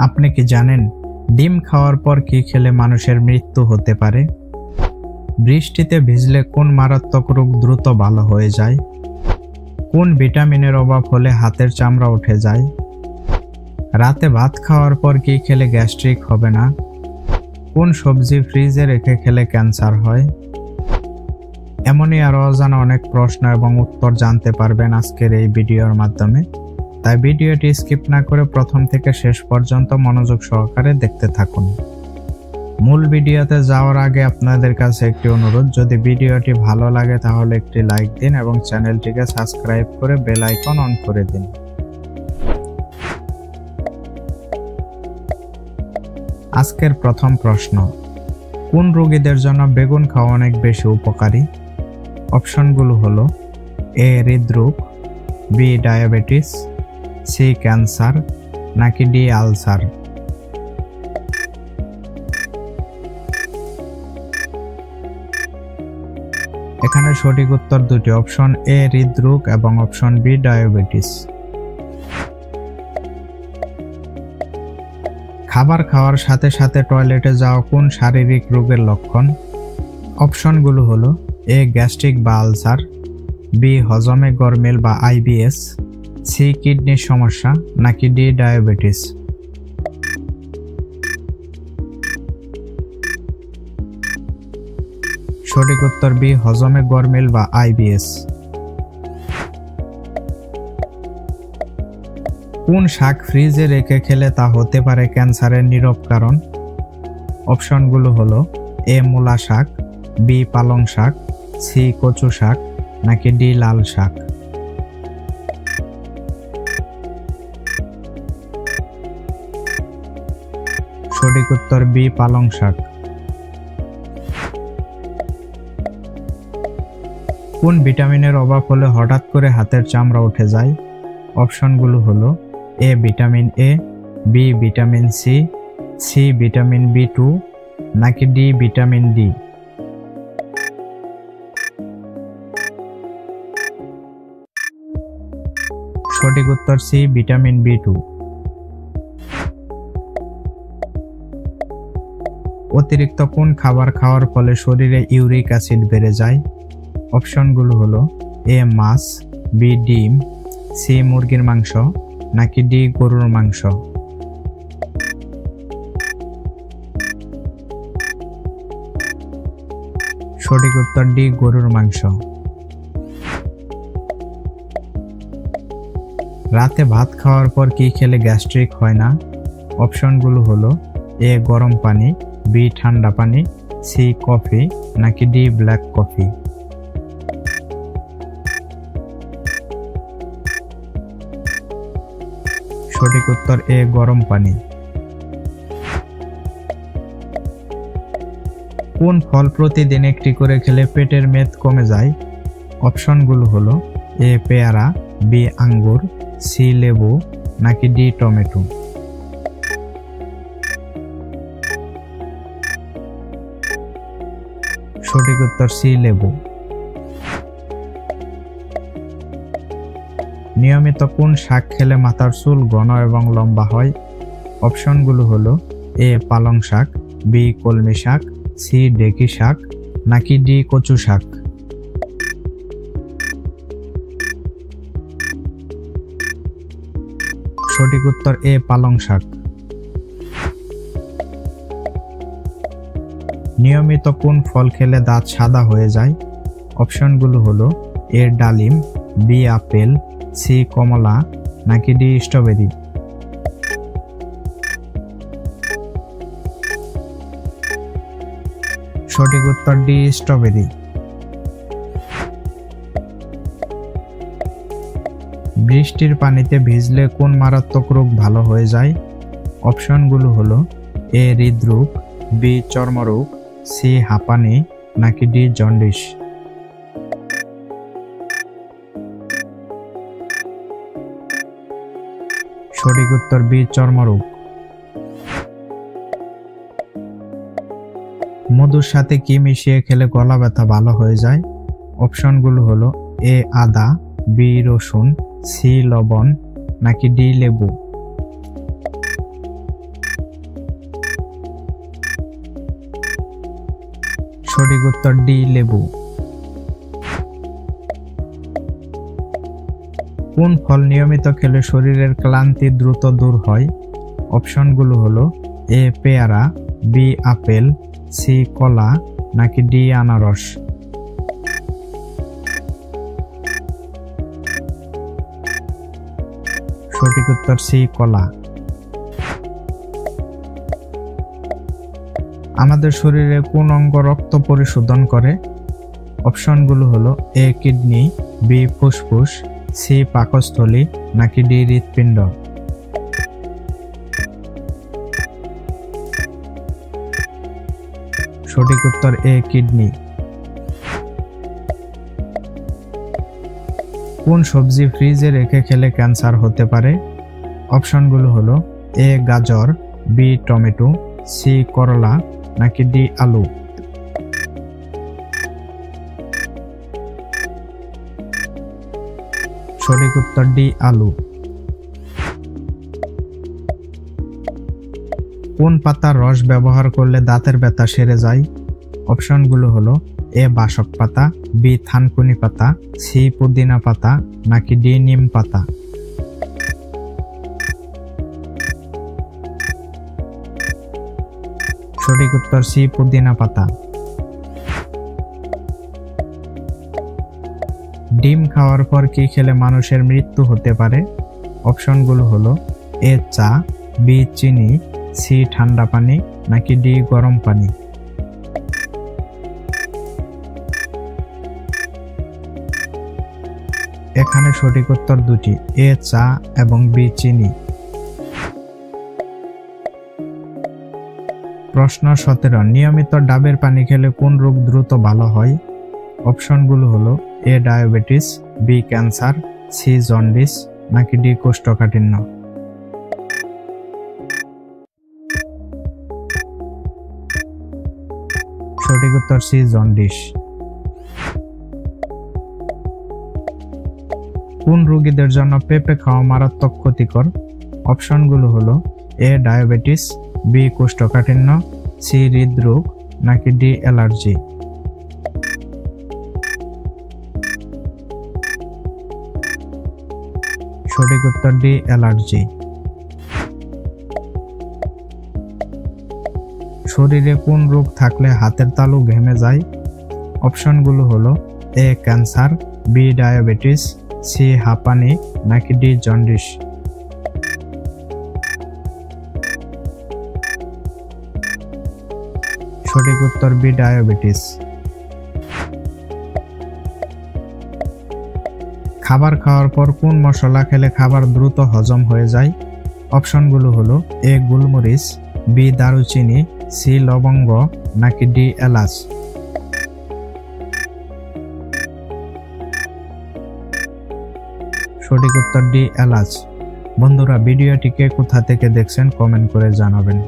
আপনি কি জানেন ডিম খাওয়ার পর কি খেলে মানুষের মৃত্যু হতে পারে? বৃষ্টিতে ভিজলে কোন মারাত্মক রোগ দ্রুত ভালো হয়ে যায়? কোন ভিটামিনের অভাব হলে হাতের চামড়া উঠে যায়? রাতে ভাত খাওয়ার পর কি খেলে গ্যাস্ট্রিক হবে না? কোন সবজি ফ্রিজে রেখে খেলে ক্যান্সার হয়? এমনই আরো অজানা অনেক প্রশ্ন এবং উত্তর জানতে পারবেন আজকের এই ভিডিওর মাধ্যমে। তাই ভিডিওটি স্কিপ না করে প্রথম থেকে শেষ পর্যন্ত মনোযোগ সহকারে দেখতে থাকুন। মূল ভিডিওতে যাওয়ার আগে আপনাদের কাছে একটি অনুরোধ, যদি ভিডিওটি ভালো লাগে তাহলে একটি লাইক দিন এবং চ্যানেলটিকে সাবস্ক্রাইব করে বেল আইকন অন করে দিন। আজকের প্রথম প্রশ্ন, কোন রোগীদের জন্য বেগুন খাওয়া অনেক বেশি উপকারী? অপশনগুলো হলো এ হৃদরোগ, বি ডায়াবেটিস, সি ক্যান্সার, নাকি ডি আলসার। এখানে সঠিক উত্তর দুটি, অপশন এ হৃদরোগ এবং অপশন বি ডায়াবেটিস। খাবার খাওয়ার সাথে সাথে টয়লেটে যাওয়া কোন শারীরিক রোগের লক্ষণ? অপশনগুলো হলো এ গ্যাস্ট্রিক বা আলসার, বি হজমে গরমিল বা আইবিএস, সি কিডনির সমস্যা, নাকি ডি ডায়াবেটিস। সঠিক উত্তর বি হজমে গরমিল বা আইবিএস। কোন শাক ফ্রিজে রেখে খেলে তা হতে পারে ক্যান্সারের নীরব কারণ? অপশনগুলো হলো এ মূলা শাক, বি পালং শাক, সি কচু শাক, নাকি ডি লাল শাক। সঠিক উত্তর বি পালং শাক। কোন ভিটামিনের অভাব হলে হঠাৎ করে হাতের চামড়া উঠে যায়? অপশনগুলো হলো A vitamin A, B vitamin C, C vitamin বি2, নাকি ডি ভিটামিন ডি। সঠিক উত্তর সি ভিটামিন বি2। অতিরিক্ত কোন খাবার খাওয়ার ফলে শরীরে ইউরিক অ্যাসিড বেড়ে যায়? অপশনগুলো হলো এ মাছ, বি ডিম, সি মুরগির মাংস, নাকি ডি গরুর মাংস। সঠিক উত্তর ডি গরুর মাংস। রাতে ভাত খাওয়ার পর কি খেলে গ্যাস্ট্রিক হয় না? অপশনগুলো হলো এ গরম পানি, বি ঠান্ডা পানি, সি কফি, নাকি ডি ব্ল্যাক কফি। সঠিক উত্তর এ গরম পানি। কোন ফল প্রতিদিন একটি করে খেলে পেটের মেদ কমে যায়? অপশনগুলো হলো এ পেয়ারা, বি আঙ্গুর, সি লেবু, নাকি ডি টমেটো। সঠিক উত্তর সি লেবু। নিয়মিত কোন শাক খেলে মাথার চুল ঘন এবং লম্বা হয়? অপশনগুলো হলো এ পালং শাক, বি কলমি শাক, সি ঢেঁকি শাক, নাকি ডি কচু শাক। সঠিক উত্তর এ পালং শাক। নিয়মিত কোন ফল খেলে দাঁত সাদা হয়ে যায়? অপশনগুলো হলো এ ডালিম, বি আপেল, সি কমলা, নাকি ডি স্ট্রবেরি। সঠিক উত্তর ডি স্ট্রবেরি। বৃষ্টির পানিতে ভিজলে কোন মারাত্মক রোগ ভালো হয়ে যায়? অপশনগুলো হলো এ হৃদরোগ, বি চর্মরোগ, সি হাঁপানি, নাকি ডি জন্ডিস। সঠিক উত্তর বি চর্মরোগ। মধুর সাথে কি মিশিয়ে খেলে গলা ব্যথা ভালো হয়ে যায়? অপশনগুলো হলো এ আদা, বি রসুন, সি লবণ, নাকি ডি লেবু। সঠিক উত্তর ডি লেবু। কোন ফল নিয়মিত খেলে শরীরের ক্লান্তি দ্রুত দূর হয়? অপশনগুলো হলো এ পেয়ারা, বি আপেল, সি কলা নাকি ডি আনারস। সঠিক উত্তর সি কলা। আমাদের শরীরে কোন অঙ্গ রক্ত পরিশোধন করে? অপশনগুলো হলো এ কিডনি, বি ফুসফুস, সি পাকস্থলী নাকি ডি হৃৎপিণ্ড। সঠিক উত্তর এ কিডনি। কোন সবজি ফ্রিজে রেখে খেলে ক্যান্সার হতে পারে? অপশনগুলো হলো এ গাজর, বি টমেটো, সি করলা নাকি ডি আলু। সঠিক উত্তর ডি আলু। কোন পাতার রস ব্যবহার করলে দাঁতের ব্যথা সেরে যায়? অপশনগুলো হলো এ বাসক পাতা, বি থানকুনি পাতা, সি পুদিনা পাতা নাকি ডি নিম পাতা। সঠিক উত্তর সি পুদিনা পাতা। ডিম খাওয়ার পর কি খেলে মানুষের মৃত্যু হতে পারে? অপশনগুলো হলো এ চা, বি চিনি, সি ঠান্ডা পানি নাকি ডি গরম পানি। এখানে সঠিক উত্তর দুটি, এ চা এবং বি চিনি। প্রশ্ন 17, নিয়মিত ডাবের পানি খেলে কোন রোগ দ্রুত ভালো হয়? অপশনগুলো হলো A diabetes, B cancer, C jaundice নাকি ডি কোষ্ঠকাঠিন্য। সঠিক উত্তর সি জন্ডিস। কোন রোগীদের জন্য পেঁপে খাওয়া মারাত্মক ক্ষতিকর? অপশনগুলো হলো এ ডায়াবেটিস, বি কোষ্ঠকাঠিন্য, সি হৃদরোগ নাকি ডি অ্যালার্জি। সঠিক উত্তর ডি অ্যালার্জি। শরীরে কোন রোগ থাকলে হাতের তালু ঘেমে যায়? অপশনগুলো হলো A cancer, B diabetes, C হাঁপানি নাকি ডি জন্ডিস। সঠিক উত্তর বি ডায়াবেটিস। খাবার খাওয়ার পর কোন মশলা খেলে খাবার দ্রুত হজম হয়ে যায়? অপশনগুলো হলো এ গোলমরিচ, বি দারুচিনি, সি লবঙ্গ নাকি ডি এলাচ। সঠিক উত্তর ডি এলাচ। বন্ধুরা, ভিডিওটিকে কোথা থেকে দেখছেন কমেন্ট করে জানাবেন।